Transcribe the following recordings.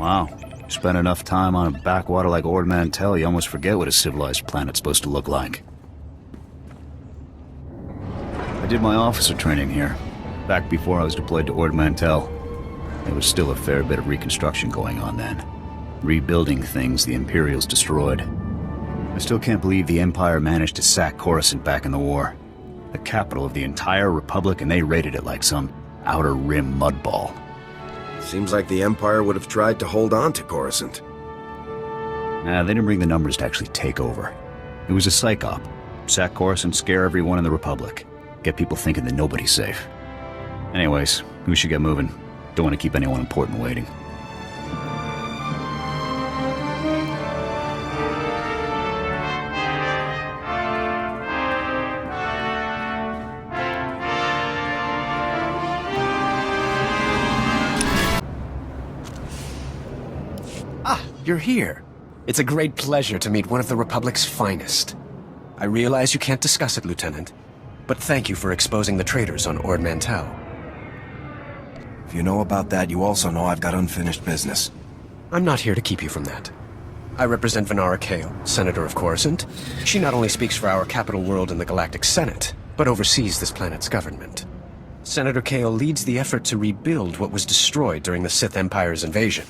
Wow. Spend enough time on a backwater like Ord Mantell, you almost forget what a civilized planet's supposed to look like. I did my officer training here, back before I was deployed to Ord Mantell. There was still a fair bit of reconstruction going on then. Rebuilding things the Imperials destroyed. I still can't believe the Empire managed to sack Coruscant back in the war. The capital of the entire Republic, and they raided it like some outer rim mudball. Seems like the Empire would have tried to hold on to Coruscant. Nah, they didn't bring the numbers to actually take over. It was a psych op. Sack Coruscant, scare everyone in the Republic. Get people thinking that nobody's safe. Anyways, we should get moving. Don't want to keep anyone important waiting. You're here. It's a great pleasure to meet one of the Republic's finest. I realize you can't discuss it, Lieutenant, but thank you for exposing the traitors on Ord Mantell. If you know about that, you also know I've got unfinished business. I'm not here to keep you from that. I represent Venara Kale, Senator of Coruscant. She not only speaks for our capital world in the Galactic Senate, but oversees this planet's government. Senator Kale leads the effort to rebuild what was destroyed during the Sith Empire's invasion.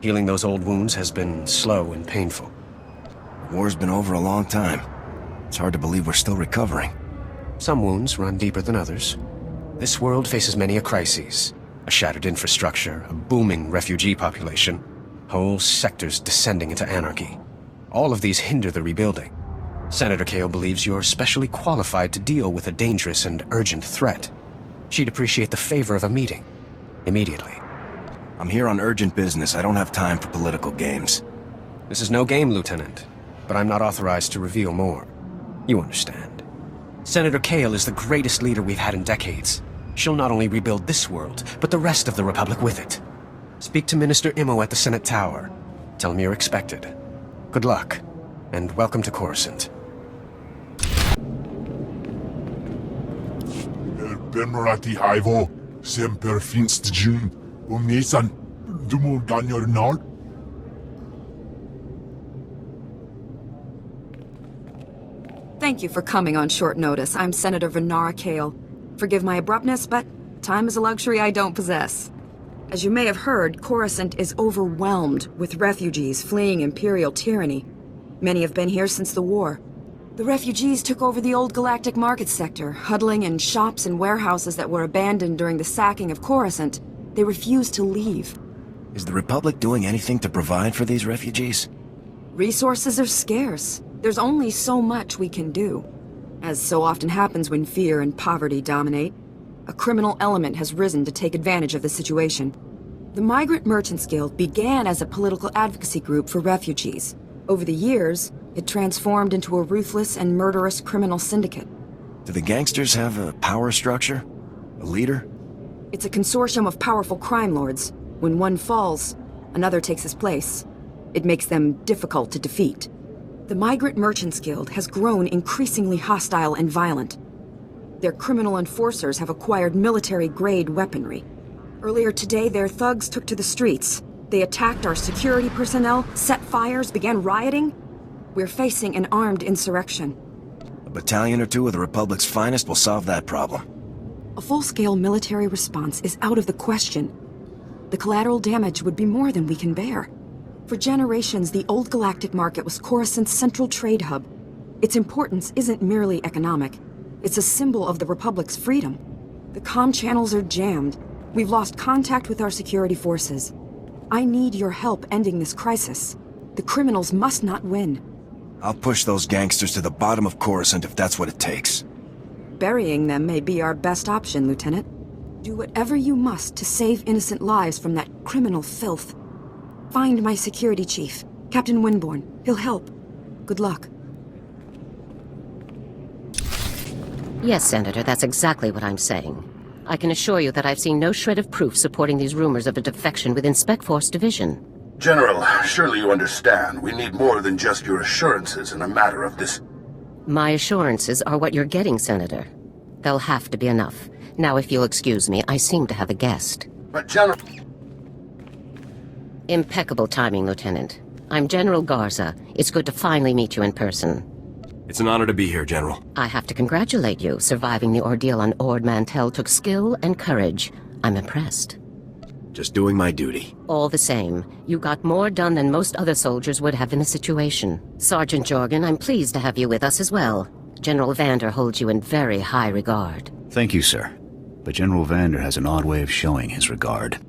Healing those old wounds has been slow and painful. The war's been over a long time. It's hard to believe we're still recovering. Some wounds run deeper than others. This world faces many a crisis. A shattered infrastructure, a booming refugee population, whole sectors descending into anarchy. All of these hinder the rebuilding. Senator Kale believes you're specially qualified to deal with a dangerous and urgent threat. She'd appreciate the favor of a meeting. Immediately. I'm here on urgent business. I don't have time for political games. This is no game, Lieutenant, but I'm not authorized to reveal more. You understand. Senator Kale is the greatest leader we've had in decades. She'll not only rebuild this world, but the rest of the Republic with it. Speak to Minister Immo at the Senate Tower. Tell him you're expected. Good luck, and welcome to Coruscant. Bemerati Haivo, Semper Finst Jun, Umnisan, Dumur Ganyor Nord. Thank you for coming on short notice. I'm Senator Venara Kale. Forgive my abruptness, but time is a luxury I don't possess. As you may have heard, Coruscant is overwhelmed with refugees fleeing Imperial tyranny. Many have been here since the war. The refugees took over the old galactic market sector, huddling in shops and warehouses that were abandoned during the sacking of Coruscant. They refused to leave. Is the Republic doing anything to provide for these refugees? Resources are scarce. There's only so much we can do. As so often happens when fear and poverty dominate, a criminal element has risen to take advantage of the situation. The Migrant Merchants Guild began as a political advocacy group for refugees. Over the years, it transformed into a ruthless and murderous criminal syndicate. Do the gangsters have a power structure? A leader? It's a consortium of powerful crime lords. When one falls, another takes his place. It makes them difficult to defeat. The Migrant Merchants Guild has grown increasingly hostile and violent. Their criminal enforcers have acquired military-grade weaponry. Earlier today, their thugs took to the streets. They attacked our security personnel, set fires, began rioting. We're facing an armed insurrection. A battalion or two of the Republic's finest will solve that problem. A full-scale military response is out of the question. The collateral damage would be more than we can bear. For generations, the old galactic market was Coruscant's central trade hub. Its importance isn't merely economic. It's a symbol of the Republic's freedom. The comm channels are jammed. We've lost contact with our security forces. I need your help ending this crisis. The criminals must not win. I'll push those gangsters to the bottom of Coruscant if that's what it takes. Burying them may be our best option, Lieutenant. Do whatever you must to save innocent lives from that criminal filth. Find my security chief, Captain Winborn. He'll help. Good luck. Yes, Senator, that's exactly what I'm saying. I can assure you that I've seen no shred of proof supporting these rumors of a defection within Spec Force Division. General, surely you understand. We need more than just your assurances in a matter of this. My assurances are what you're getting, Senator. They'll have to be enough. Now, if you'll excuse me, I seem to have a guest. But General... Impeccable timing, Lieutenant. I'm General Garza. It's good to finally meet you in person. It's an honor to be here, General. I have to congratulate you. Surviving the ordeal on Ord Mantell took skill and courage. I'm impressed. Just doing my duty. All the same, you got more done than most other soldiers would have in the situation. Sergeant Jorgen, I'm pleased to have you with us as well. General Vander holds you in very high regard. Thank you, sir. But General Vander has an odd way of showing his regard.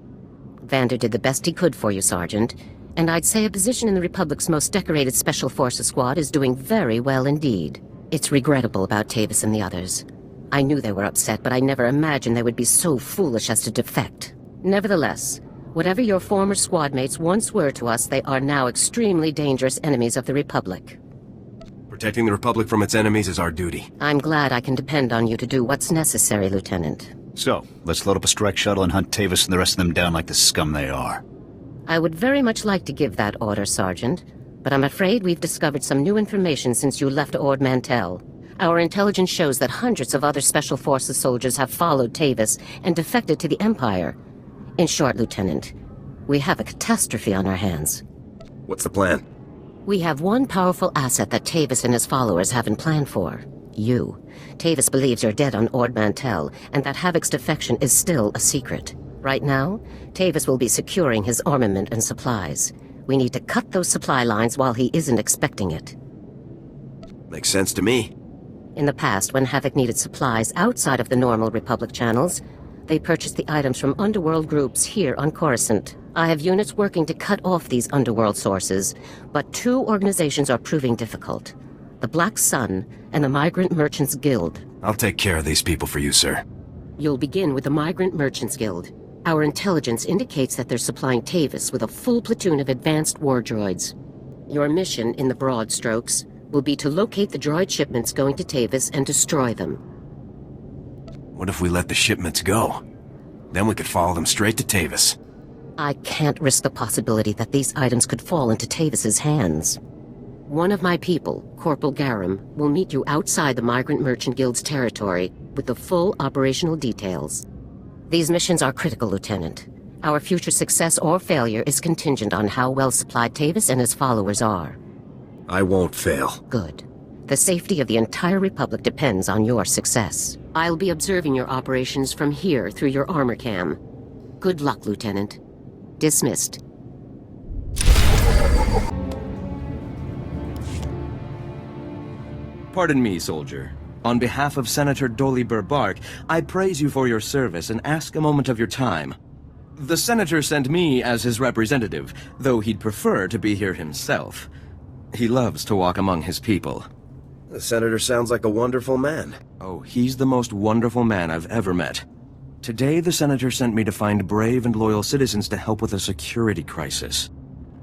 Vander did the best he could for you, Sergeant. And I'd say a position in the Republic's most decorated Special Forces squad is doing very well indeed. It's regrettable about Tavis and the others. I knew they were upset, but I never imagined they would be so foolish as to defect. Nevertheless, whatever your former squad mates once were to us, they are now extremely dangerous enemies of the Republic. Protecting the Republic from its enemies is our duty. I'm glad I can depend on you to do what's necessary, Lieutenant. So, let's load up a strike shuttle and hunt Tavis and the rest of them down like the scum they are. I would very much like to give that order, Sergeant, but I'm afraid we've discovered some new information since you left Ord Mantell. Our intelligence shows that hundreds of other Special Forces soldiers have followed Tavis and defected to the Empire. In short, Lieutenant, we have a catastrophe on our hands. What's the plan? We have one powerful asset that Tavis and his followers haven't planned for. You. Tavis believes you're dead on Ord Mantell, and that Havoc's defection is still a secret. Right now, Tavis will be securing his armament and supplies. We need to cut those supply lines while he isn't expecting it. Makes sense to me. In the past, when Havoc needed supplies outside of the normal Republic channels, they purchased the items from underworld groups here on Coruscant. I have units working to cut off these underworld sources, but two organizations are proving difficult. The Black Sun and the Migrant Merchants Guild. I'll take care of these people for you, sir. You'll begin with the Migrant Merchants Guild. Our intelligence indicates that they're supplying Tavis with a full platoon of advanced war droids. Your mission, in the broad strokes, will be to locate the droid shipments going to Tavis and destroy them. What if we let the shipments go? Then we could follow them straight to Tavis. I can't risk the possibility that these items could fall into Tavis's hands. One of my people, Corporal Garum, will meet you outside the Migrant Merchant Guild's territory with the full operational details. These missions are critical, Lieutenant. Our future success or failure is contingent on how well supplied Tavis and his followers are. I won't fail. Good. The safety of the entire Republic depends on your success. I'll be observing your operations from here through your armor cam. Good luck, Lieutenant. Dismissed. Pardon me, soldier. On behalf of Senator Dolly Burbark, I praise you for your service and ask a moment of your time. The senator sent me as his representative, though he'd prefer to be here himself. He loves to walk among his people. The senator sounds like a wonderful man. Oh, he's the most wonderful man I've ever met. Today, the senator sent me to find brave and loyal citizens to help with a security crisis.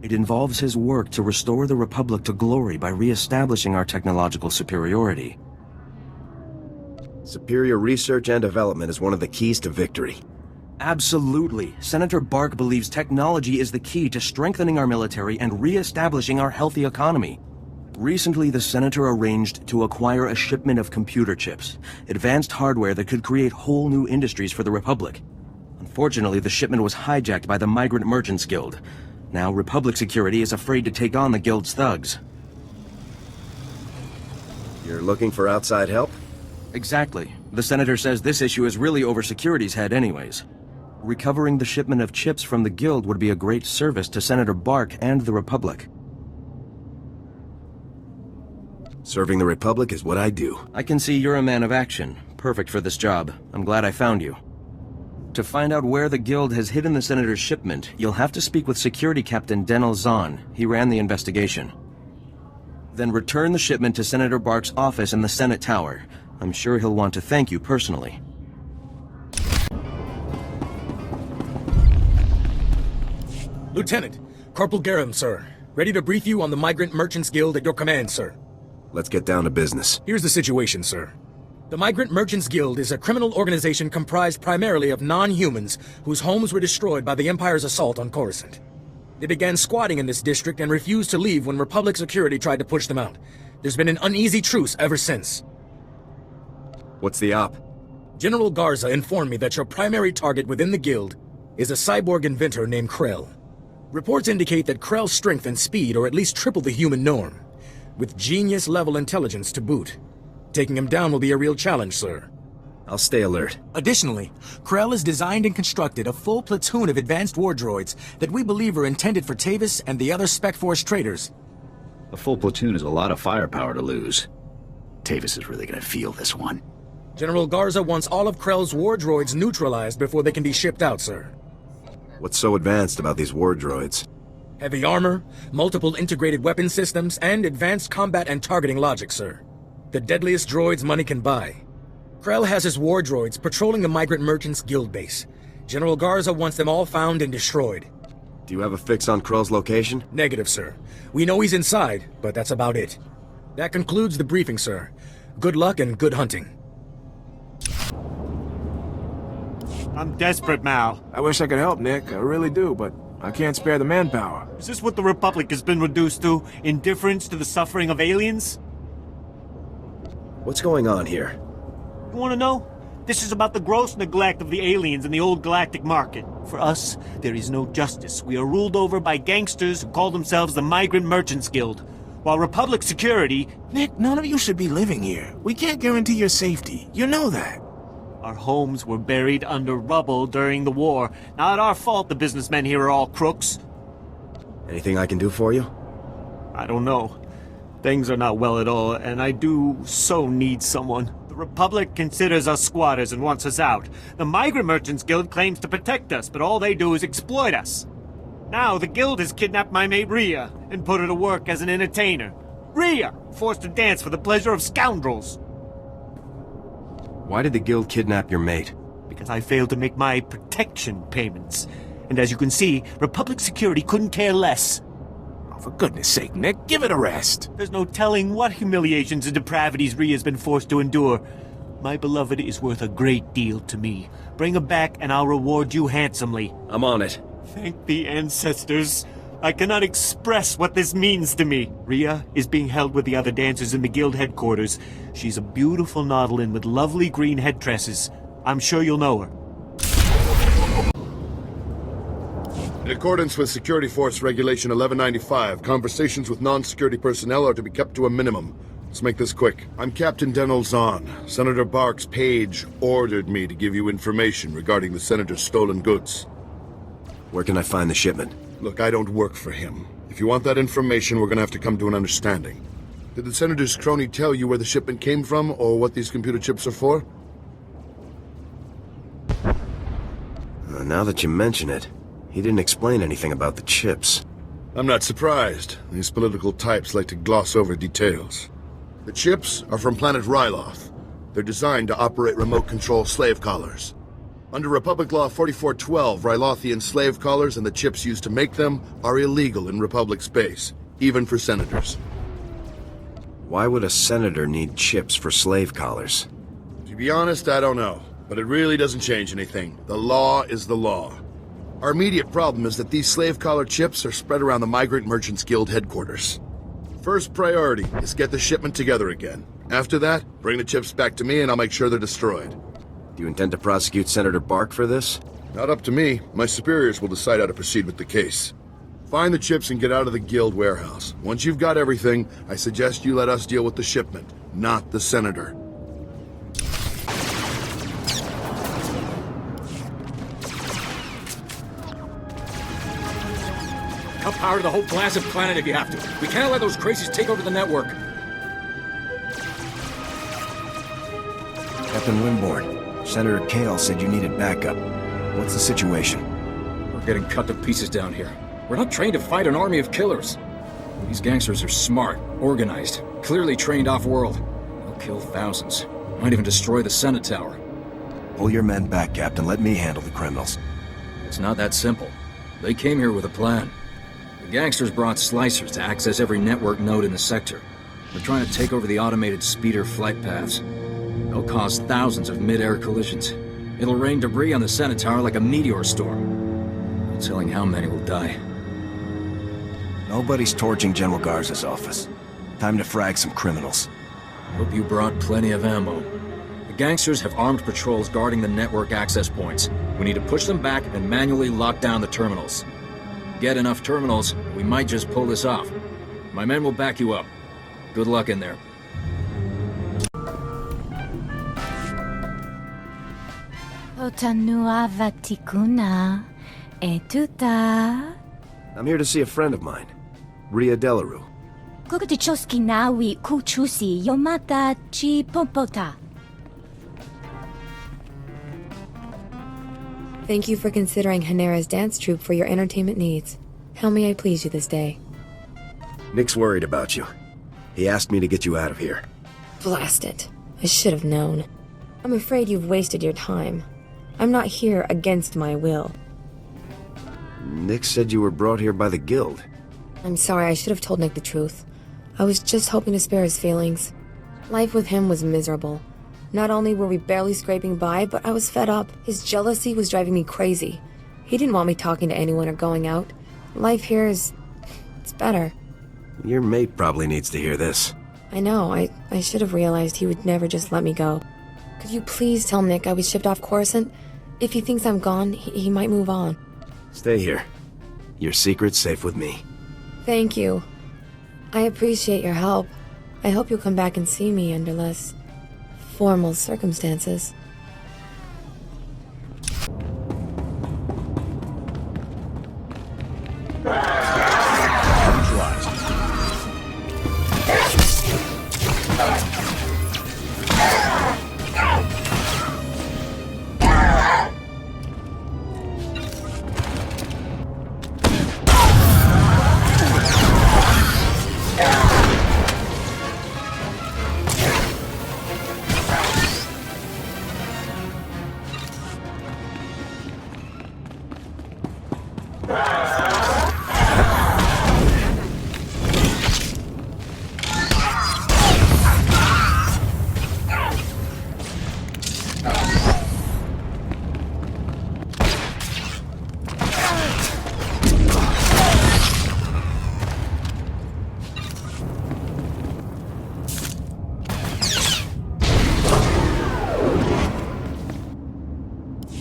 It involves his work to restore the Republic to glory by re-establishing our technological superiority. Superior research and development is one of the keys to victory. Absolutely. Senator Bark believes technology is the key to strengthening our military and re-establishing our healthy economy. Recently, the senator arranged to acquire a shipment of computer chips, advanced hardware that could create whole new industries for the Republic. Unfortunately, the shipment was hijacked by the Migrant Merchants Guild. Now, Republic security is afraid to take on the Guild's thugs. You're looking for outside help? Exactly. The senator says this issue is really over security's head anyways. Recovering the shipment of chips from the Guild would be a great service to Senator Bark and the Republic. Serving the Republic is what I do. I can see you're a man of action. Perfect for this job. I'm glad I found you. To find out where the Guild has hidden the Senator's shipment, you'll have to speak with Security Captain Denel Zahn. He ran the investigation. Then return the shipment to Senator Bark's office in the Senate Tower. I'm sure he'll want to thank you personally. Lieutenant, Corporal Garum, sir. Ready to brief you on the Migrant Merchants Guild at your command, sir. Let's get down to business. Here's the situation, sir. The Migrant Merchants Guild is a criminal organization comprised primarily of non-humans whose homes were destroyed by the Empire's assault on Coruscant. They began squatting in this district and refused to leave when Republic security tried to push them out. There's been an uneasy truce ever since. What's the op? General Garza informed me that your primary target within the Guild is a cyborg inventor named Krel. Reports indicate that Krell's strength and speed are at least triple the human norm, with genius-level intelligence to boot. Taking him down will be a real challenge, sir. I'll stay alert. Additionally, Krell has designed and constructed a full platoon of advanced war droids that we believe are intended for Tavis and the other Spec Force traitors. A full platoon is a lot of firepower to lose. Tavis is really gonna feel this one. General Garza wants all of Krell's war droids neutralized before they can be shipped out, sir. What's so advanced about these war droids? Heavy armor, multiple integrated weapon systems, and advanced combat and targeting logic, sir. The deadliest droids money can buy. Krell has his war droids patrolling the Migrant Merchants Guild base. General Garza wants them all found and destroyed. Do you have a fix on Krell's location? Negative, sir. We know he's inside, but that's about it. That concludes the briefing, sir. Good luck and good hunting. I'm desperate, Mal. I wish I could help, Nick. I really do, but I can't spare the manpower. Is this what the Republic has been reduced to? Indifference to the suffering of aliens? What's going on here? You want to know? This is about the gross neglect of the aliens in the old galactic market. For us, there is no justice. We are ruled over by gangsters who call themselves the Migrant Merchants Guild. While Republic security... Nick, none of you should be living here. We can't guarantee your safety. You know that. Our homes were buried under rubble during the war. Not our fault the businessmen here are all crooks. Anything I can do for you? I don't know. Things are not well at all, and I do so need someone. The Republic considers us squatters and wants us out. The Migrant Merchants Guild claims to protect us, but all they do is exploit us. Now the Guild has kidnapped my mate Rhea and put her to work as an entertainer. Rhea, forced to dance for the pleasure of scoundrels. Why did the Guild kidnap your mate? Because I failed to make my protection payments. And as you can see, Republic security couldn't care less. Oh, for goodness sake, Nick, give it a rest. There's no telling what humiliations and depravities Rhea's been forced to endure. My beloved is worth a great deal to me. Bring her back and I'll reward you handsomely. I'm on it. Thank the ancestors. I cannot express what this means to me. Rhea is being held with the other dancers in the guild headquarters. She's a beautiful Nautilin with lovely green head tresses. I'm sure you'll know her. In accordance with Security Force Regulation 1195, conversations with non-security personnel are to be kept to a minimum. Let's make this quick. I'm Captain Denel Zahn. Senator Bark's page ordered me to give you information regarding the Senator's stolen goods. Where can I find the shipment? Look, I don't work for him. If you want that information, we're gonna have to come to an understanding. Did the Senator's crony tell you where the shipment came from, or what these computer chips are for? Now that you mention it, he didn't explain anything about the chips. I'm not surprised. These political types like to gloss over details. The chips are from planet Ryloth. They're designed to operate remote control slave collars. Under Republic Law 4412, Rylothian slave collars and the chips used to make them are illegal in Republic space, even for senators. Why would a senator need chips for slave collars? To be honest, I don't know. But it really doesn't change anything. The law is the law. Our immediate problem is that these slave collar chips are spread around the Migrant Merchants Guild headquarters. First priority is get the shipment together again. After that, bring the chips back to me and I'll make sure they're destroyed. Do you intend to prosecute Senator Bark for this? Not up to me. My superiors will decide how to proceed with the case. Find the chips and get out of the Guild warehouse. Once you've got everything, I suggest you let us deal with the shipment, not the Senator. Cut power to the whole blasted planet if you have to. We can't let those crazies take over the network. Captain Winborn, Senator Krel said you needed backup. What's the situation? We're getting cut to pieces down here. We're not trained to fight an army of killers. These gangsters are smart, organized, clearly trained off-world. They'll kill thousands. Might even destroy the Senate Tower. Pull your men back, Captain. Let me handle the criminals. It's not that simple. They came here with a plan. The gangsters brought slicers to access every network node in the sector. They're trying to take over the automated speeder flight paths. They'll cause thousands of mid-air collisions. It'll rain debris on the Senate Tower like a meteor storm. No telling how many will die. Nobody's torching General Garza's office. Time to frag some criminals. Hope you brought plenty of ammo. The gangsters have armed patrols guarding the network access points. We need to push them back and manually lock down the terminals. get enough terminals, we might just pull this off. My men will back you up. Good luck in there. I'm here to see a friend of mine, Ria Delarue. Thank you for considering Hanera's dance troupe for your entertainment needs. How may I please you this day? Nick's worried about you. He asked me to get you out of here. Blast it. I should have known. I'm afraid you've wasted your time. I'm not here against my will. Nick said you were brought here by the Guild. I'm sorry, I should have told Nick the truth. I was just hoping to spare his feelings. Life with him was miserable. Not only were we barely scraping by, but I was fed up. His jealousy was driving me crazy. He didn't want me talking to anyone or going out. Life here it's better. Your mate probably needs to hear this. I know, I should have realized he would never just let me go. Could you please tell Nick I was shipped off Coruscant? If he thinks I'm gone, he might move on. Stay here. Your secret's safe with me. Thank you. I appreciate your help. I hope you'll come back and see me under less formal circumstances.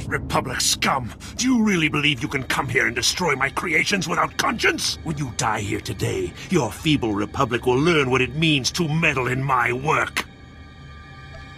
Republic scum! Do you really believe you can come here and destroy my creations without conscience? When you die here today, your feeble Republic will learn what it means to meddle in my work.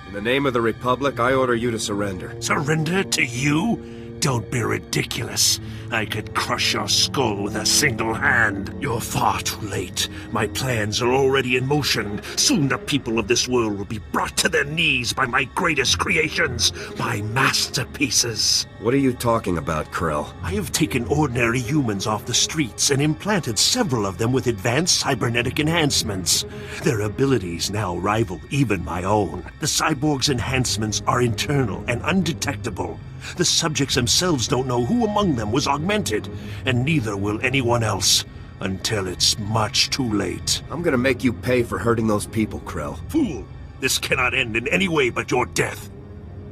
In the name of the Republic, I order you to surrender. Surrender to you? Don't be ridiculous. I could crush your skull with a single hand. You're far too late. My plans are already in motion. Soon the people of this world will be brought to their knees by my greatest creations, my masterpieces. What are you talking about, Krel? I have taken ordinary humans off the streets and implanted several of them with advanced cybernetic enhancements. Their abilities now rival even my own. The cyborg's enhancements are internal and undetectable. The subjects themselves don't know who among them was augmented, and neither will anyone else, until it's much too late. I'm gonna make you pay for hurting those people, Krel. Fool! This cannot end in any way but your death.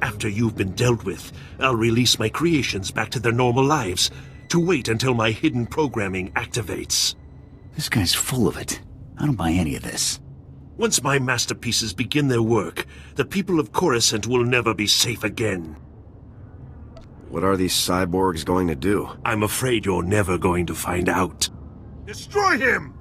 After you've been dealt with, I'll release my creations back to their normal lives, to wait until my hidden programming activates. This guy's full of it. I don't buy any of this. Once my masterpieces begin their work, the people of Coruscant will never be safe again. What are these cyborgs going to do? I'm afraid you're never going to find out. Destroy him!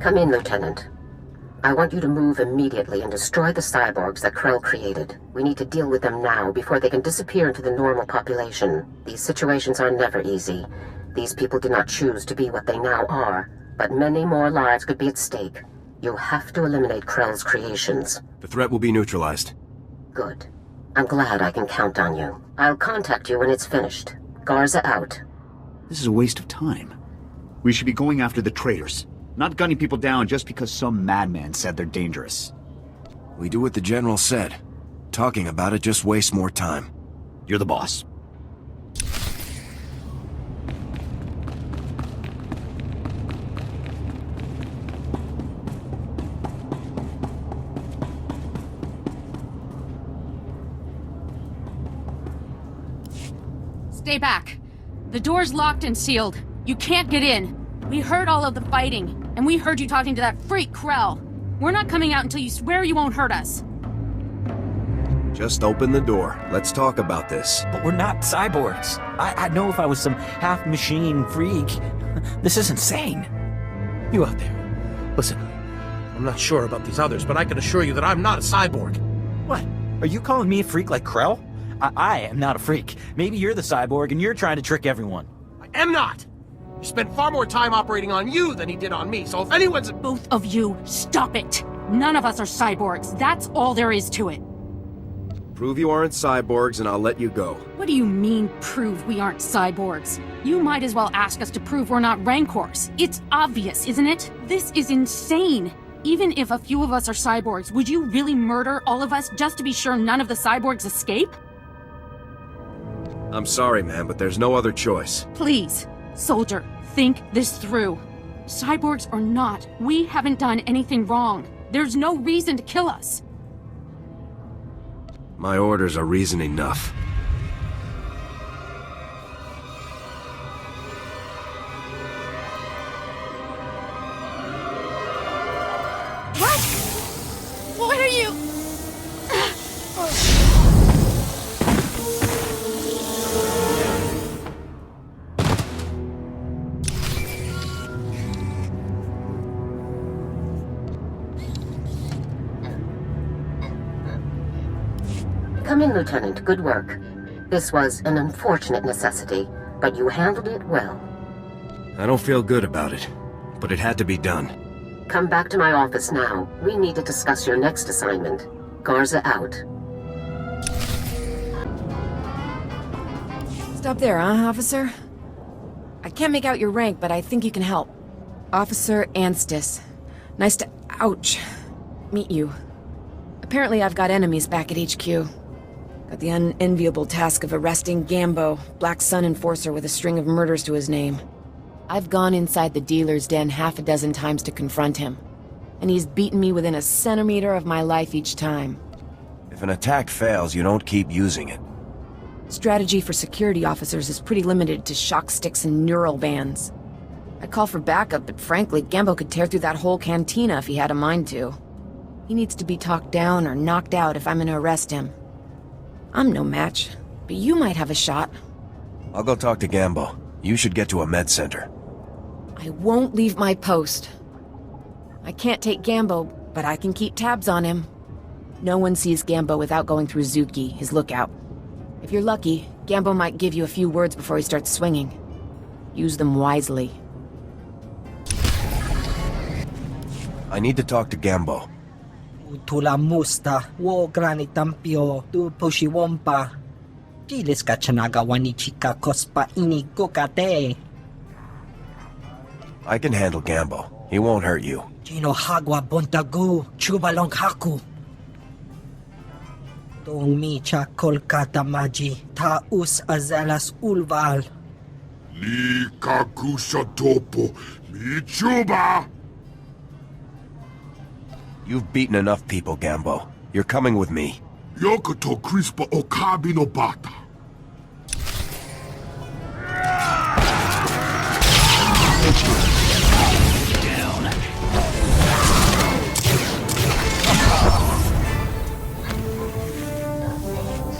Come in, Lieutenant. I want you to move immediately and destroy the cyborgs that Krel created. We need to deal with them now before they can disappear into the normal population. These situations are never easy. These people did not choose to be what they now are, but many more lives could be at stake. You have to eliminate Krel's creations. The threat will be neutralized. Good. I'm glad I can count on you. I'll contact you when it's finished. Garza out. This is a waste of time. We should be going after the traitors, not gunning people down just because some madman said they're dangerous. We do what the General said. Talking about it just wastes more time. You're the boss. Stay back. The door's locked and sealed. You can't get in. We heard all of the fighting, and we heard you talking to that freak Krel. We're not coming out until you swear you won't hurt us. Just open the door. Let's talk about this. But we're not cyborgs. I'd know if I was some half-machine freak. This is insane. You out there. Listen, I'm not sure about these others, but I can assure you that I'm not a cyborg. What? Are you calling me a freak like Krel? I am not a freak. Maybe you're the cyborg and you're trying to trick everyone. I am not! He spent far more time operating on you than he did on me, so if anyone's... Both of you, stop it! None of us are cyborgs. That's all there is to it. Prove you aren't cyborgs and I'll let you go. What do you mean, prove we aren't cyborgs? You might as well ask us to prove we're not Rancors. It's obvious, isn't it? This is insane. Even if a few of us are cyborgs, would you really murder all of us just to be sure none of the cyborgs escape? I'm sorry, man, but there's no other choice. Please, soldier, think this through. Cyborgs or not, we haven't done anything wrong. There's no reason to kill us. My orders are reason enough. What? What are you? Come in, Lieutenant. Good work. This was an unfortunate necessity, but you handled it well. I don't feel good about it, but it had to be done. Come back to my office now. We need to discuss your next assignment. Garza out. Stop there, huh, officer? I can't make out your rank, but I think you can help. Officer Anstis. Nice to... ouch. Meet you. Apparently I've got enemies back at HQ. Got the unenviable task of arresting Gambo, Black Sun enforcer with a string of murders to his name. I've gone inside the dealer's den half a dozen times to confront him, and he's beaten me within a centimeter of my life each time. If an attack fails, you don't keep using it. Strategy for security officers is pretty limited to shock sticks and neural bands. I'd call for backup, but frankly, Gambo could tear through that whole cantina if he had a mind to. He needs to be talked down or knocked out if I'm gonna arrest him. I'm no match, but you might have a shot. I'll go talk to Gambo. You should get to a med center. I won't leave my post. I can't take Gambo, but I can keep tabs on him. No one sees Gambo without going through Zuki, his lookout. If you're lucky, Gambo might give you a few words before he starts swinging. Use them wisely. I need to talk to Gambo. Tula musta, wo granitampio, tu pushiwompa. Pilis ka chanagawa ni chika kospa ini kokate. I can handle Gambo. He won't hurt you. Chino hagwa bontagu, chubalong haku. Tong mi cha Kolkata maji, taus azalas ulval. Ni kakusha topo, mi chuba! You've beaten enough people, Gambo. You're coming with me. Yokoto crispa okabi no bata. Down.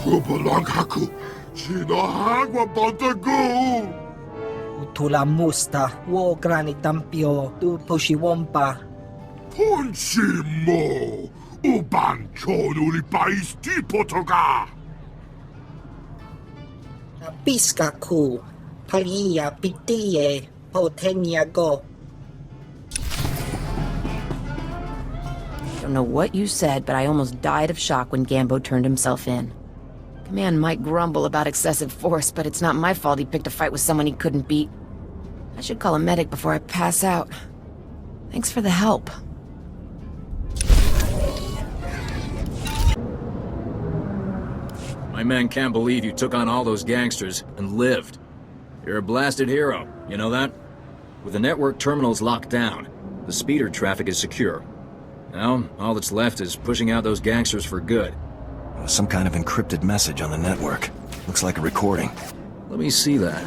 Chubalang haku, chino hagwa bontagu! Tula musta, wo granitampio, tu pushiwompa. Punchimo! Ubancho nuli paisti potoga! Piska ku, palia pitie, potenia go. Don't know what you said, but I almost died of shock when Gambo turned himself in. Command might grumble about excessive force, but it's not my fault he picked a fight with someone he couldn't beat. I should call a medic before I pass out. Thanks for the help. My men can't believe you took on all those gangsters and lived. You're a blasted hero, you know that? With the network terminals locked down, the speeder traffic is secure. Now, all that's left is pushing out those gangsters for good. Some kind of encrypted message on the network. Looks like a recording. Let me see that.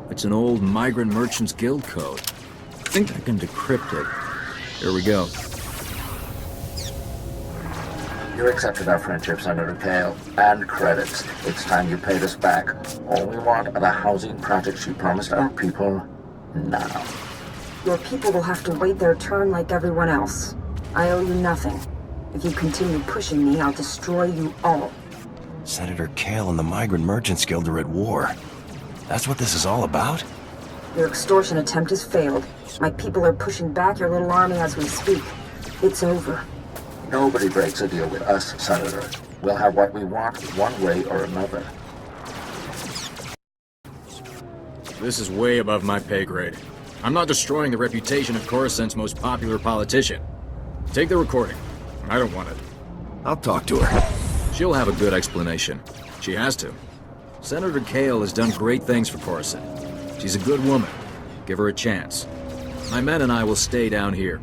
It's an old Migrant Merchants Guild code. I think I can decrypt it. Here we go. You accepted our friendship, Senator Krel, and credits. It's time you paid us back. All we want are the housing projects you promised our people now. Your people will have to wait their turn like everyone else. I owe you nothing. If you continue pushing me, I'll destroy you all. Senator Krel and the Migrant Merchants Guild are at war. That's what this is all about? Your extortion attempt has failed. My people are pushing back your little army as we speak. It's over. Nobody breaks a deal with us, Senator. We'll have what we want one way or another. This is way above my pay grade. I'm not destroying the reputation of Coruscant's most popular politician. Take the recording. I don't want it. I'll talk to her. She'll have a good explanation. She has to. Senator Krel has done great things for Coruscant. She's a good woman. Give her a chance. My men and I will stay down here.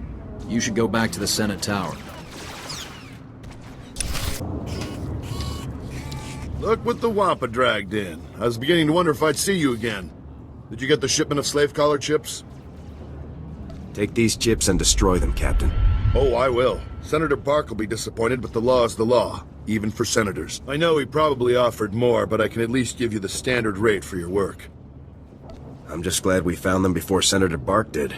You should go back to the Senate Tower. Look what the Wampa dragged in. I was beginning to wonder if I'd see you again. Did you get the shipment of slave collar chips? Take these chips and destroy them, Captain. Oh, I will. Senator Bark will be disappointed, but the law is the law, even for senators. I know he probably offered more, but I can at least give you the standard rate for your work. I'm just glad we found them before Senator Bark did.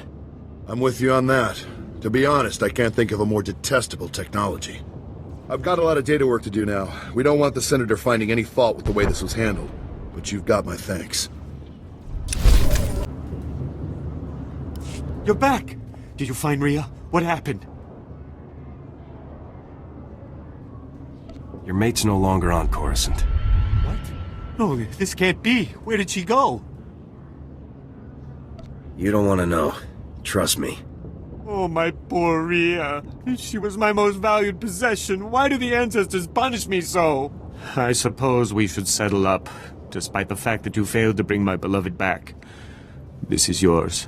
I'm with you on that. To be honest, I can't think of a more detestable technology. I've got a lot of data work to do now. We don't want the Senator finding any fault with the way this was handled, but you've got my thanks. You're back! Did you find Rhea? What happened? Your mate's no longer on Coruscant. What? No, this can't be. Where did she go? You don't want to know. Trust me. Oh, my poor Rhea. She was my most valued possession. Why do the ancestors punish me so? I suppose we should settle up, despite the fact that you failed to bring my beloved back. This is yours.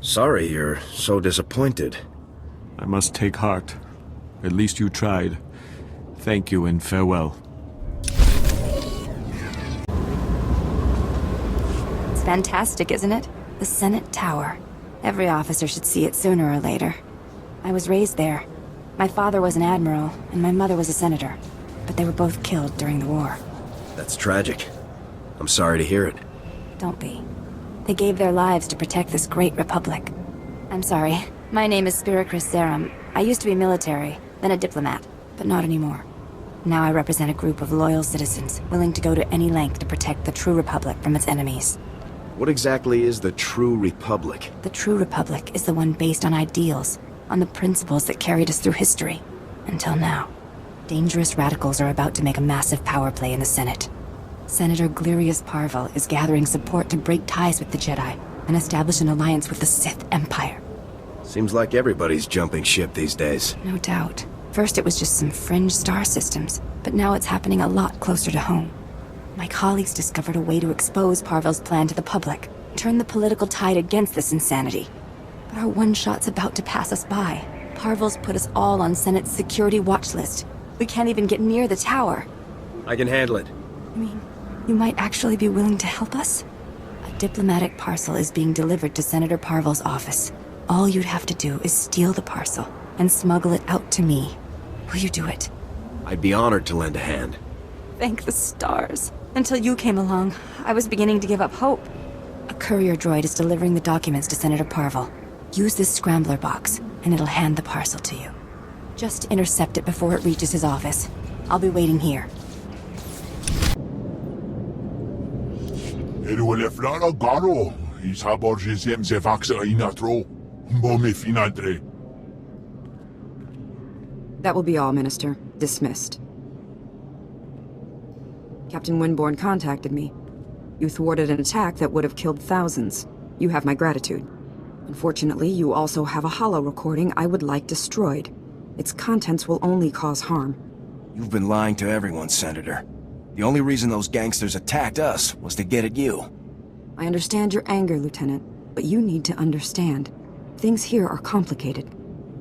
Sorry you're so disappointed. I must take heart. At least you tried. Thank you and farewell. It's fantastic, isn't it? The Senate Tower. Every officer should see it sooner or later. I was raised there. My father was an admiral, and my mother was a senator. But they were both killed during the war. That's tragic. I'm sorry to hear it. Don't be. They gave their lives to protect this great republic. I'm sorry. My name is Spiricris Serum. I used to be military, then a diplomat, but not anymore. Now I represent a group of loyal citizens, willing to go to any length to protect the true republic from its enemies. What exactly is the True Republic? The true republic is the one based on ideals, on the principles that carried us through history. Until now. Dangerous radicals are about to make a massive power play in the Senate. Senator Glirius Parvel is gathering support to break ties with the Jedi and establish an alliance with the Sith Empire. Seems like everybody's jumping ship these days. No doubt. First it was just some fringe star systems, but now it's happening a lot closer to home. My colleagues discovered a way to expose Parvel's plan to the public, turn the political tide against this insanity. But our one-shot's about to pass us by. Parvel's put us all on Senate's security watch list. We can't even get near the tower. I can handle it. I mean, you might actually be willing to help us? A diplomatic parcel is being delivered to Senator Parvel's office. All you'd have to do is steal the parcel and smuggle it out to me. Will you do it? I'd be honored to lend a hand. Thank the stars. Until you came along, I was beginning to give up hope. A courier droid is delivering the documents to Senator Parvel. Use this scrambler box, and it'll hand the parcel to you. Just intercept it before it reaches his office. I'll be waiting here. That will be all, Minister. Dismissed. Captain Winborn contacted me. You thwarted an attack that would have killed thousands. You have my gratitude. Unfortunately, you also have a holo recording I would like destroyed. Its contents will only cause harm. You've been lying to everyone, Senator. The only reason those gangsters attacked us was to get at you. I understand your anger, Lieutenant, but you need to understand. Things here are complicated.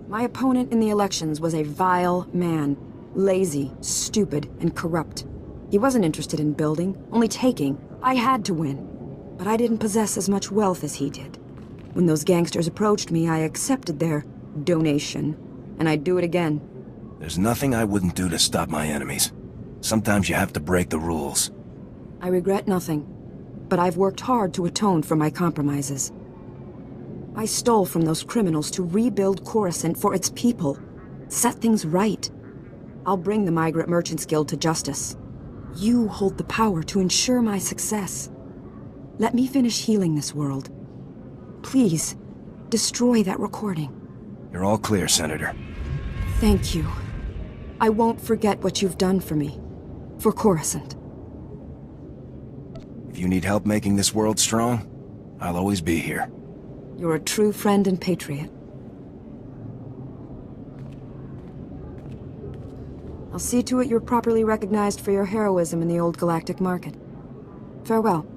My opponent in the elections was a vile man. Lazy, stupid, and corrupt. He wasn't interested in building, only taking. I had to win. But I didn't possess as much wealth as he did. When those gangsters approached me, I accepted their donation. And I'd do it again. There's nothing I wouldn't do to stop my enemies. Sometimes you have to break the rules. I regret nothing. But I've worked hard to atone for my compromises. I stole from those criminals to rebuild Coruscant for its people. Set things right. I'll bring the Migrant Merchants Guild to justice. You hold the power to ensure my success. Let me finish healing this world. Please, destroy that recording. You're all clear, Senator. Thank you. I won't forget what you've done for me. For Coruscant. If you need help making this world strong, I'll always be here. You're a true friend and patriot. I'll see to it you're properly recognized for your heroism in the old galactic market. Farewell.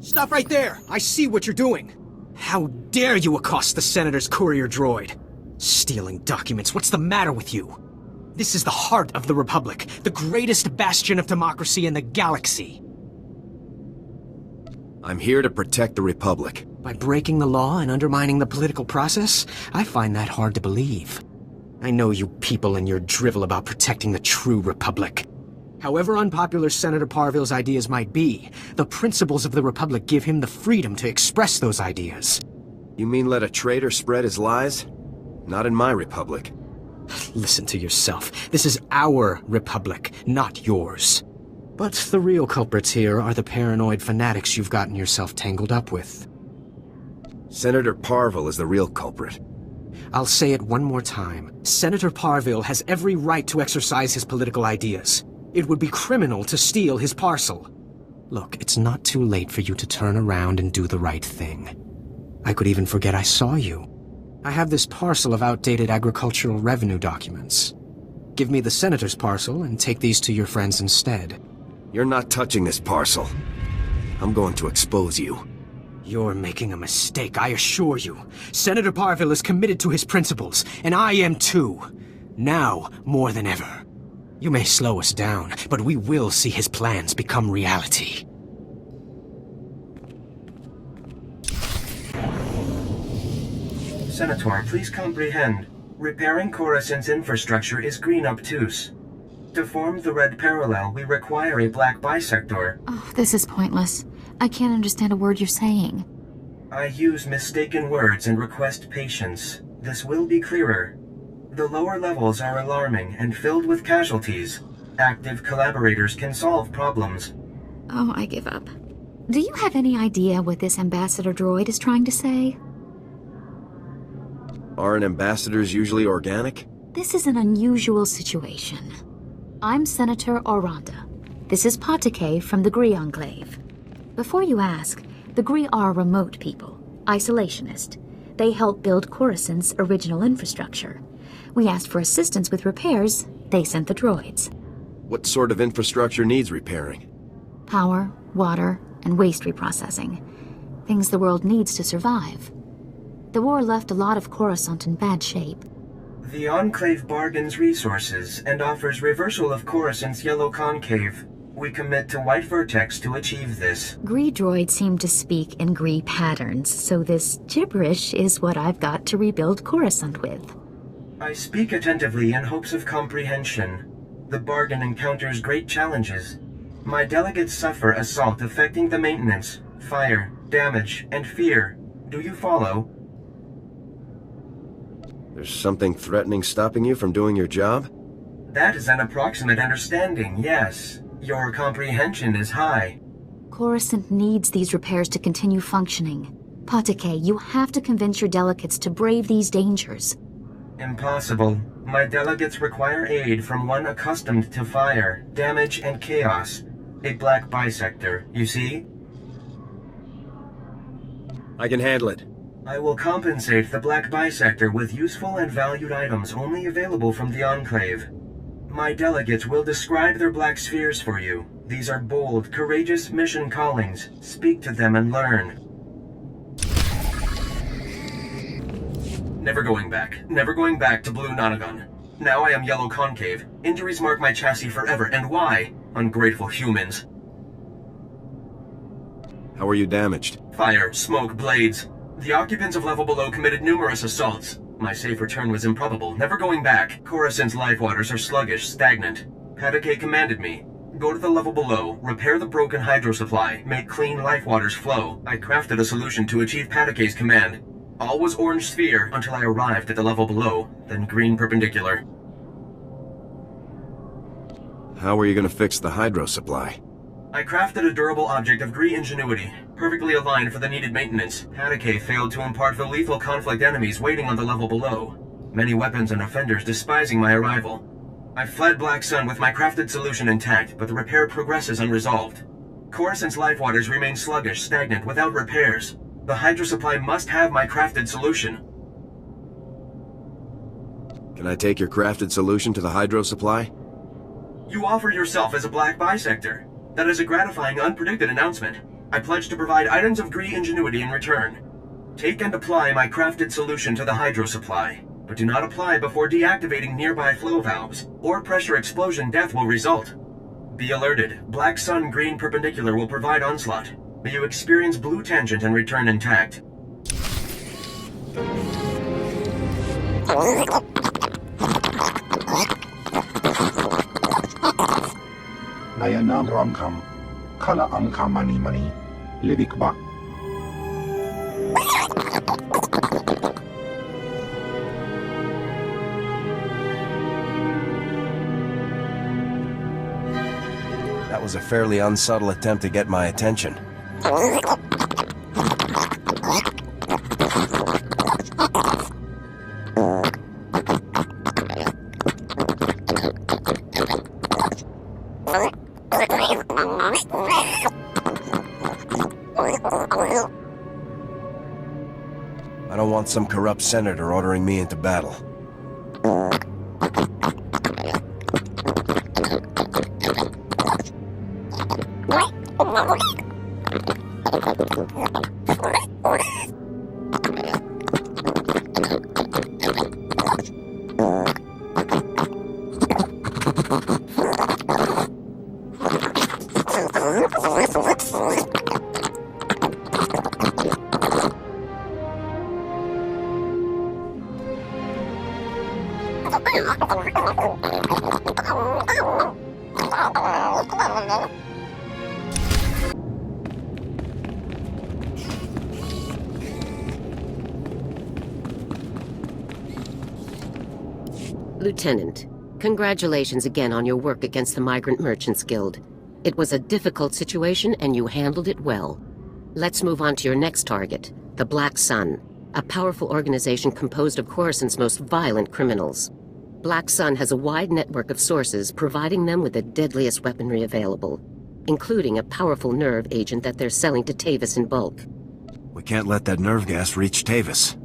Stop right there! I see what you're doing! How dare you accost the Senator's courier droid? Stealing documents, what's the matter with you? This is the heart of the Republic, the greatest bastion of democracy in the galaxy. I'm here to protect the Republic. By breaking the law and undermining the political process? I find that hard to believe. I know you people and your drivel about protecting the true Republic. However unpopular Senator Parville's ideas might be, the principles of the Republic give him the freedom to express those ideas. You mean let a traitor spread his lies? Not in my Republic. Listen to yourself. This is our Republic, not yours. But the real culprits here are the paranoid fanatics you've gotten yourself tangled up with. Senator Parville is the real culprit. I'll say it one more time. Senator Parville has every right to exercise his political ideas. It would be criminal to steal his parcel. Look, it's not too late for you to turn around and do the right thing. I could even forget I saw you. I have this parcel of outdated agricultural revenue documents. Give me the Senator's parcel and take these to your friends instead. You're not touching this parcel. I'm going to expose you. You're making a mistake, I assure you. Senator Parville is committed to his principles, and I am too. Now, more than ever. You may slow us down, but we will see his plans become reality. SWTOR, please comprehend. Repairing Coruscant's infrastructure is green obtuse. To form the red parallel, we require a black bisector. Oh, this is pointless. I can't understand a word you're saying. I use mistaken words and request patience. This will be clearer. The lower levels are alarming and filled with casualties. Active collaborators can solve problems. Oh, I give up. Do you have any idea what this ambassador droid is trying to say? Aren't ambassadors usually organic? This is an unusual situation. I'm Senator Oranda. This is Patake from the Gree Enclave. Before you ask, the Gree are remote people, isolationist. They help build Coruscant's original infrastructure. We asked for assistance with repairs, they sent the droids. What sort of infrastructure needs repairing? Power, water, and waste reprocessing. Things the world needs to survive. The war left a lot of Coruscant in bad shape. The Enclave bargains resources and offers reversal of Coruscant's yellow concave. We commit to White Vertex to achieve this. Gree droids seem to speak in Gree patterns, so this gibberish is what I've got to rebuild Coruscant with. I speak attentively in hopes of comprehension. The bargain encounters great challenges. My delegates suffer assault affecting the maintenance, fire, damage, and fear. Do you follow? There's something threatening stopping you from doing your job? That is an approximate understanding, yes. Your comprehension is high. Coruscant needs these repairs to continue functioning. Patake, you have to convince your delegates to brave these dangers. Impossible. My delegates require aid from one accustomed to fire, damage, and chaos. A black bisector, you see? I can handle it. I will compensate the black bisector with useful and valued items only available from the Enclave. My delegates will describe their black spheres for you. These are bold, courageous mission callings. Speak to them and learn. Never going back. Never going back to Blue Nonagon. Now I am Yellow Concave. Injuries mark my chassis forever, and why? Ungrateful humans. How were you damaged? Fire, smoke, blades. The occupants of level below committed numerous assaults. My safe return was improbable. Never going back. Coruscant's life waters are sluggish, stagnant. Patake commanded me. Go to the level below, repair the broken hydro supply, make clean life waters flow. I crafted a solution to achieve Patake's command. All was orange sphere until I arrived at the level below, then green perpendicular. How were you going to fix the hydro supply? I crafted a durable object of Gree ingenuity, perfectly aligned for the needed maintenance. Patake failed to impart the lethal conflict enemies waiting on the level below. Many weapons and offenders despising my arrival. I fled Black Sun with my crafted solution intact, but the repair progresses unresolved. Coruscant's life waters remain sluggish, stagnant, without repairs. The hydro supply must have my crafted solution. Can I take your crafted solution to the hydro supply? You offer yourself as a black bisector. That is a gratifying, unpredicted announcement. I pledge to provide items of Gree ingenuity in return. Take and apply my crafted solution to the hydro supply, but do not apply before deactivating nearby flow valves, or pressure explosion death will result. Be alerted. Black Sun green perpendicular will provide onslaught. May you experience blue tangent and return intact. Nayanam Ramkam, Kala Amkam Mani Mani, Livikba. That was a fairly unsubtle attempt to get my attention. I don't want some corrupt senator ordering me into battle. Lieutenant, congratulations again on your work against the Migrant Merchants Guild. It was a difficult situation and you handled it well. Let's move on to your next target, the Black Sun, a powerful organization composed of Coruscant's most violent criminals. Black Sun has a wide network of sources providing them with the deadliest weaponry available, including a powerful nerve agent that they're selling to Tavis in bulk. We can't let that nerve gas reach Tavis.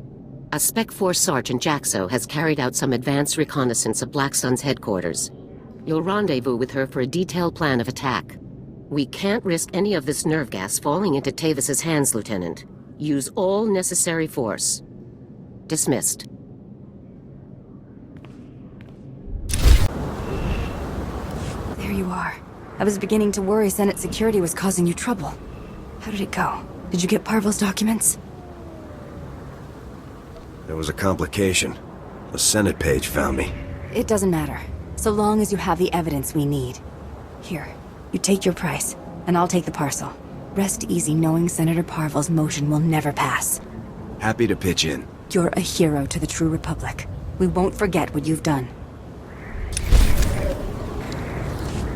A Spec Force Sergeant Jaxo has carried out some advanced reconnaissance of Black Sun's headquarters. You'll rendezvous with her for a detailed plan of attack. We can't risk any of this nerve gas falling into Tavis's hands, Lieutenant. Use all necessary force. Dismissed. There you are. I was beginning to worry Senate security was causing you trouble. How did it go? Did you get Parvel's documents? There was a complication. The Senate page found me. It doesn't matter, so long as you have the evidence we need. Here, you take your price, and I'll take the parcel. Rest easy knowing Senator Parvel's motion will never pass. Happy to pitch in. You're a hero to the True Republic. We won't forget what you've done.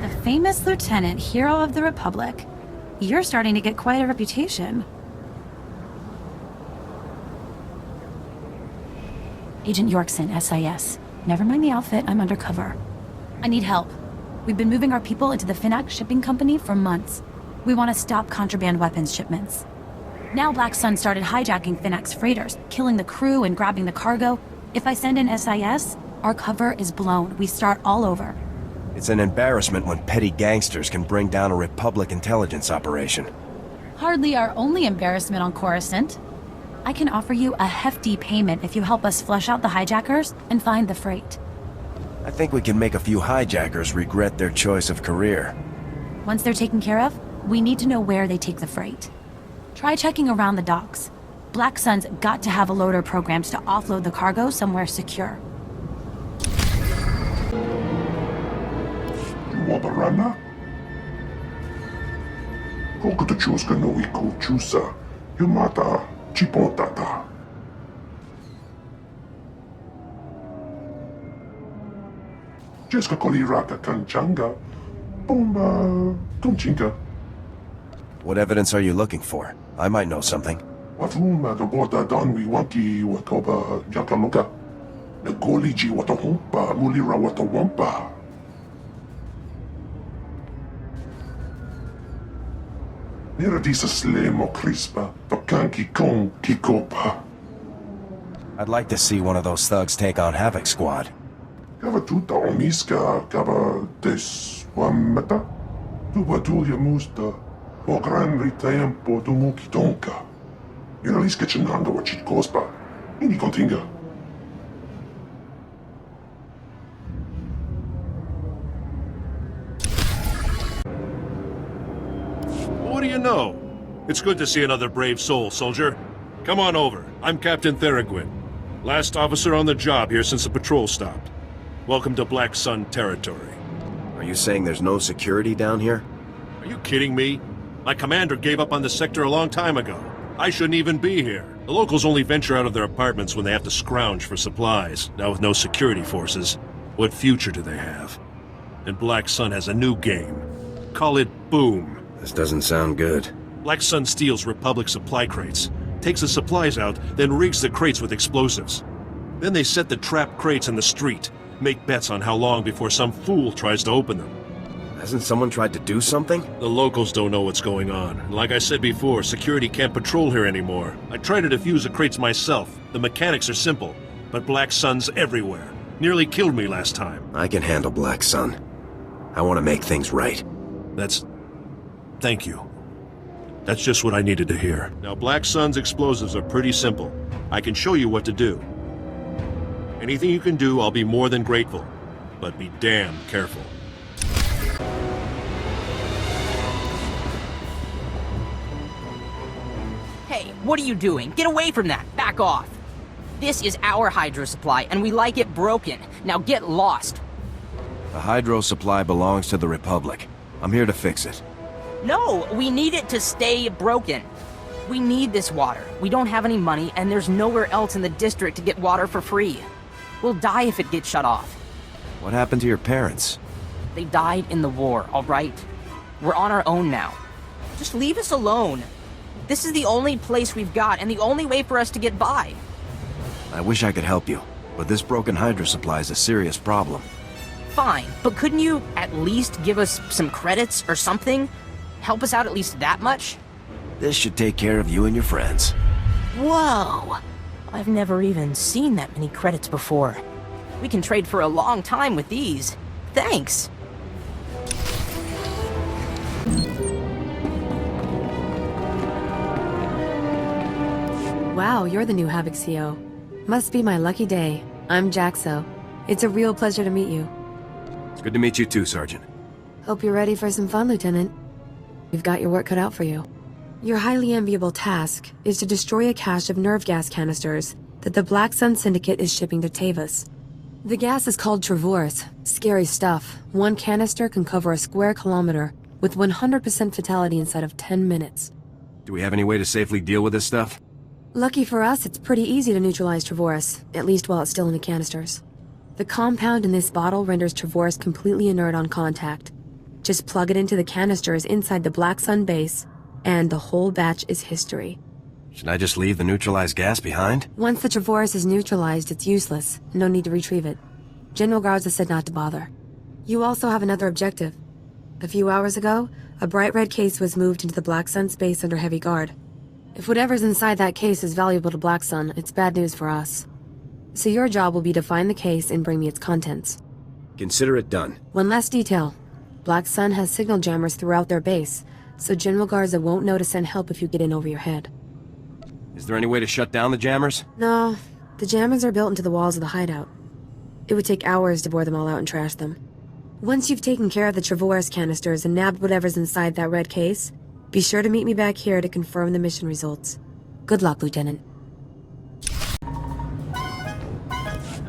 The famous Lieutenant, hero of the Republic. You're starting to get quite a reputation. Agent Yorkson, SIS. Never mind the outfit, I'm undercover. I need help. We've been moving our people into the Finac shipping company for months. We want to stop contraband weapons shipments. Now Black Sun started hijacking Finac's freighters, killing the crew and grabbing the cargo. If I send in SIS, our cover is blown. We start all over. It's an embarrassment when petty gangsters can bring down a Republic intelligence operation. Hardly our only embarrassment on Coruscant. I can offer you a hefty payment if you help us flush out the hijackers and find the freight. I think we can make a few hijackers regret their choice of career. Once they're taken care of, we need to know where they take the freight. Try checking around the docks. Black Sun's got to have a loader programs to offload the cargo somewhere secure. You want a runner? Koku to chuska no iku chusa. You mata chipotata. Jeska koliraka kanchanga. Bomba tunchinka. What evidence are you looking for? I might know something. Wafuma the water donwi wanki watoba jakaluka. The goliji watahumpa mulira watawampa. Niradisa slemo crispa, tokanki kon kikopa. I'd like to see one of those thugs take on Havoc Squad. Kava tuta omiska, kava deswamata. Tuba tulia musta, o gran ritempo tumuki tonka. Iraliska chenanga wachit kospa, ini kontinga. What do you know? It's good to see another brave soul, soldier. Come on over. I'm Captain Theraguin. Last officer on the job here since the patrol stopped. Welcome to Black Sun territory. Are you saying there's no security down here? Are you kidding me? My commander gave up on the sector a long time ago. I shouldn't even be here. The locals only venture out of their apartments when they have to scrounge for supplies. Now with no security forces, what future do they have? And Black Sun has a new game. Call it Boom. This doesn't sound good. Black Sun steals Republic supply crates, takes the supplies out, then rigs the crates with explosives. Then they set the trapped crates in the street, make bets on how long before some fool tries to open them. Hasn't someone tried to do something? The locals don't know what's going on. And like I said before, security can't patrol here anymore. I tried to defuse the crates myself. The mechanics are simple, but Black Sun's everywhere. Nearly killed me last time. I can handle Black Sun. I want to make things right. Thank you. That's just what I needed to hear. Now, Black Sun's explosives are pretty simple. I can show you what to do. Anything you can do, I'll be more than grateful. But be damn careful. Hey, what are you doing? Get away from that! Back off! This is our hydro supply, and we like it broken. Now get lost! The hydro supply belongs to the Republic. I'm here to fix it. No, we need it to stay broken. We need this water. We don't have any money, and there's nowhere else in the district to get water for free. We'll die if it gets shut off. What happened to your parents? They died in the war, all right? We're on our own now. Just leave us alone. This is the only place we've got, and the only way for us to get by. I wish I could help you, but this broken hydro supply is a serious problem. Fine, but couldn't you at least give us some credits or something? Help us out at least that much? This should take care of you and your friends. Whoa! I've never even seen that many credits before. We can trade for a long time with these. Thanks! Wow, you're the new Havoc CO. Must be my lucky day. I'm Jaxo. It's a real pleasure to meet you. It's good to meet you too, Sergeant. Hope you're ready for some fun, Lieutenant. You've got your work cut out for you. Your highly enviable task is to destroy a cache of nerve gas canisters that the Black Sun Syndicate is shipping to Tavis. The gas is called Travorce. Scary stuff. One canister can cover a square kilometer with 100% fatality inside of 10 minutes. Do we have any way to safely deal with this stuff? Lucky for us, it's pretty easy to neutralize Travorce, at least while it's still in the canisters. The compound in this bottle renders Travorce completely inert on contact. Just plug it into the canisters inside the Black Sun base, and the whole batch is history. Should I just leave the neutralized gas behind? Once the Travorce is neutralized, it's useless. No need to retrieve it. General Garza said not to bother. You also have another objective. A few hours ago, a bright red case was moved into the Black Sun space under heavy guard. If whatever's inside that case is valuable to Black Sun, it's bad news for us. So your job will be to find the case and bring me its contents. Consider it done. One last detail. Black Sun has signal jammers throughout their base, so General Garza won't know to send help if you get in over your head. Is there any way to shut down the jammers? No, the jammers are built into the walls of the hideout. It would take hours to bore them all out and trash them. Once you've taken care of the Trevorus canisters and nabbed whatever's inside that red case, be sure to meet me back here to confirm the mission results. Good luck, Lieutenant.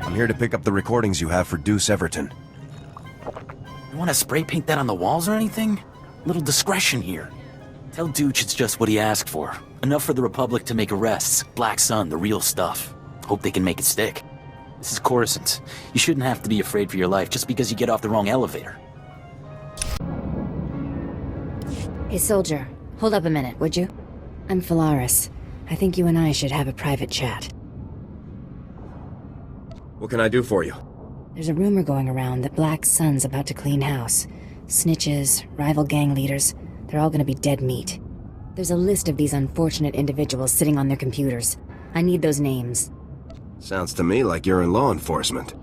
I'm here to pick up the recordings you have for Deuce Everton. You want to spray paint that on the walls or anything? Little discretion here. Tell Dooch it's just what he asked for. Enough for the Republic to make arrests. Black Sun, the real stuff. Hope they can make it stick. This is Coruscant. You shouldn't have to be afraid for your life just because you get off the wrong elevator. Hey, soldier. Hold up a minute, would you? I'm Phalaris. I think you and I should have a private chat. What can I do for you? There's a rumor going around that Black Sun's about to clean house. Snitches, rival gang leaders, they're all gonna be dead meat. There's a list of these unfortunate individuals sitting on their computers. I need those names. Sounds to me like you're in law enforcement.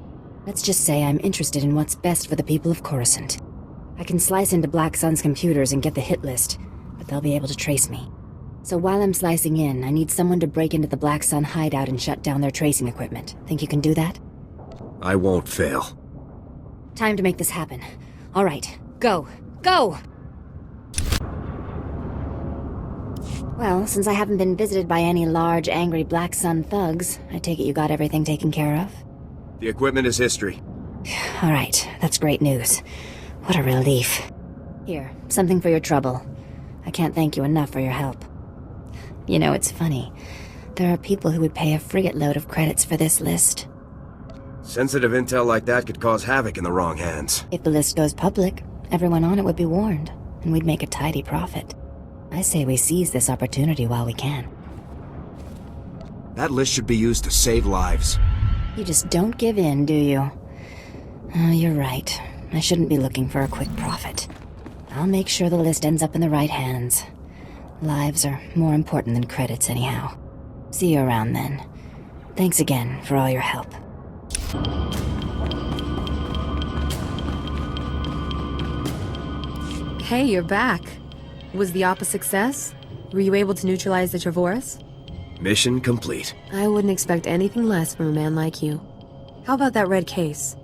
Let's just say I'm interested in what's best for the people of Coruscant. I can slice into Black Sun's computers and get the hit list, but they'll be able to trace me. So while I'm slicing in, I need someone to break into the Black Sun hideout and shut down their tracing equipment. Think you can do that? I won't fail. Time to make this happen. All right, go! Go! Well, since I haven't been visited by any large, angry Black Sun thugs, I take it you got everything taken care of? The equipment is history. All right, that's great news. What a relief. Here, something for your trouble. I can't thank you enough for your help. You know, it's funny. There are people who would pay a frigate load of credits for this list. Sensitive intel like that could cause havoc in the wrong hands. If the list goes public, everyone on it would be warned, and we'd make a tidy profit. I say we seize this opportunity while we can. That list should be used to save lives. You just don't give in, do you? Oh, you're right. I shouldn't be looking for a quick profit. I'll make sure the list ends up in the right hands. Lives are more important than credits anyhow. See you around then. Thanks again for all your help. Hey, you're back. Was the op a success? Were you able to neutralize the Trevorus? Mission complete. I wouldn't expect anything less from a man like you. How about that red case?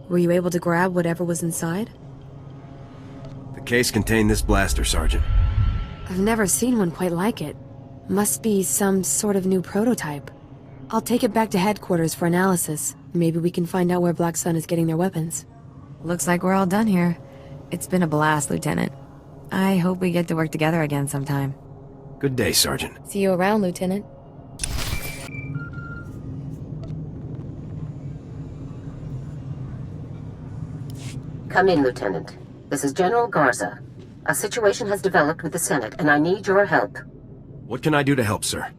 Were you able to grab whatever was inside? The case contained this blaster, Sergeant. I've never seen one quite like it. Must be some sort of new prototype. I'll take it back to headquarters for analysis. Maybe we can find out where Black Sun is getting their weapons. Looks like we're all done here. It's been a blast, Lieutenant. I hope we get to work together again sometime. Good day, Sergeant. See you around, Lieutenant. Come in, Lieutenant. This is General Garza. A situation has developed with the Senate, and I need your help. What can I do to help, sir?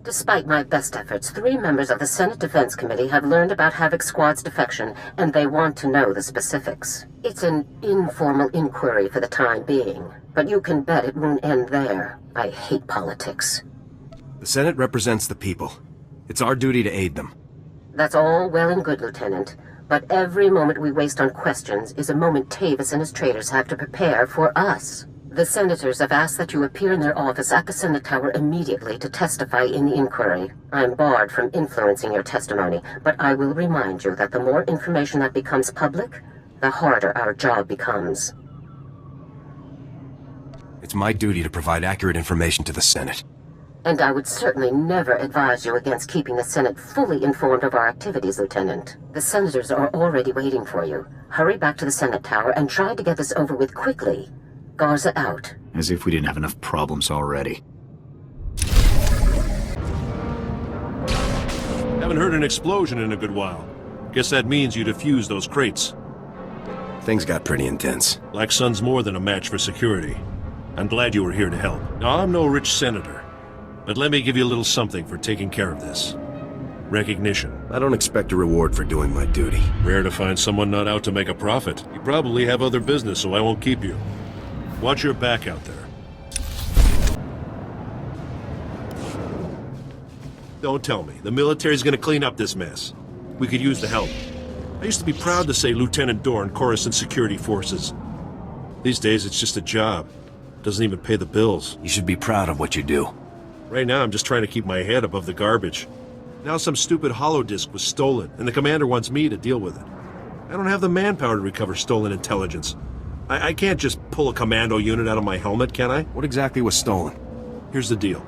Despite my best efforts, 3 members of the Senate Defense Committee have learned about Havoc Squad's defection, and they want to know the specifics. It's an informal inquiry for the time being, but you can bet it won't end there. I hate politics. The Senate represents the people. It's our duty to aid them. That's all well and good, Lieutenant, but every moment we waste on questions is a moment Tavis and his traitors have to prepare for us. The senators have asked that you appear in their office at the Senate Tower immediately to testify in the inquiry. I'm barred from influencing your testimony, but I will remind you that the more information that becomes public, the harder our job becomes. It's my duty to provide accurate information to the Senate. And I would certainly never advise you against keeping the Senate fully informed of our activities, Lieutenant. The senators are already waiting for you. Hurry back to the Senate Tower and try to get this over with quickly. Garza out. As if we didn't have enough problems already. Haven't heard an explosion in a good while. Guess that means you defused those crates. Things got pretty intense. Black Sun's more than a match for security. I'm glad you were here to help. Now, I'm no rich senator, but let me give you a little something for taking care of this. Recognition. I don't expect a reward for doing my duty. Rare to find someone not out to make a profit. You probably have other business, so I won't keep you. Watch your back out there. Don't tell me. The military's gonna clean up this mess. We could use the help. I used to be proud to say Lieutenant Dorn, Coruscant Security Forces. These days, it's just a job. Doesn't even pay the bills. You should be proud of what you do. Right now, I'm just trying to keep my head above the garbage. Now some stupid holodisk was stolen, and the commander wants me to deal with it. I don't have the manpower to recover stolen intelligence. I can't just pull a commando unit out of my helmet, can I? What exactly was stolen? Here's the deal.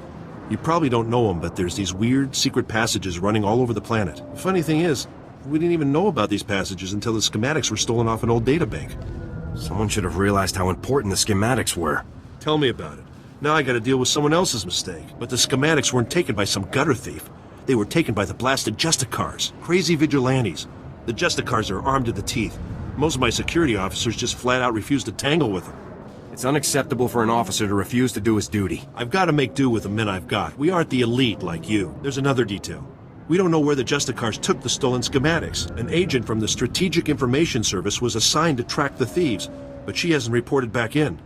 You probably don't know them, but there's these weird, secret passages running all over the planet. The funny thing is, we didn't even know about these passages until the schematics were stolen off an old databank. Someone should have realized how important the schematics were. Tell me about it. Now I gotta deal with someone else's mistake. But the schematics weren't taken by some gutter thief. They were taken by the blasted Justicars. Crazy vigilantes. The Justicars are armed to the teeth. Most of my security officers just flat out refuse to tangle with them. It's unacceptable for an officer to refuse to do his duty. I've got to make do with the men I've got. We aren't the elite like you. There's another detail. We don't know where the Justicars took the stolen schematics. An agent from the Strategic Information Service was assigned to track the thieves, but she hasn't reported back in.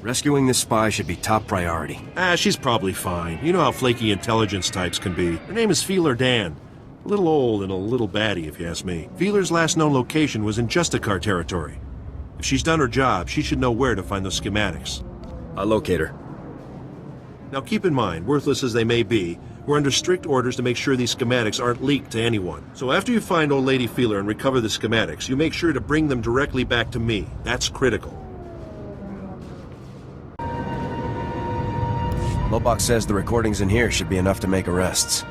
Rescuing this spy should be top priority. She's probably fine. You know how flaky intelligence types can be. Her name is Feeler Dan. A little old and a little batty, if you ask me. Feeler's last known location was in Justicar territory. If she's done her job, she should know where to find those schematics. I'll locate her. Now keep in mind, worthless as they may be, we're under strict orders to make sure these schematics aren't leaked to anyone. So after you find old lady Feeler and recover the schematics, you make sure to bring them directly back to me. That's critical. Lobach says the recordings in here should be enough to make arrests.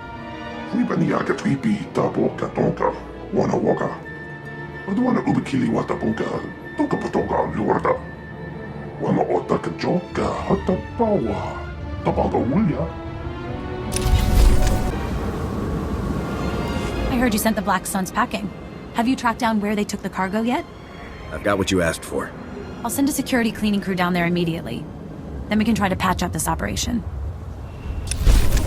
I heard you sent the Black Suns packing. Have you tracked down where they took the cargo yet? I've got what you asked for. I'll send a security cleaning crew down there immediately. Then we can try to patch up this operation.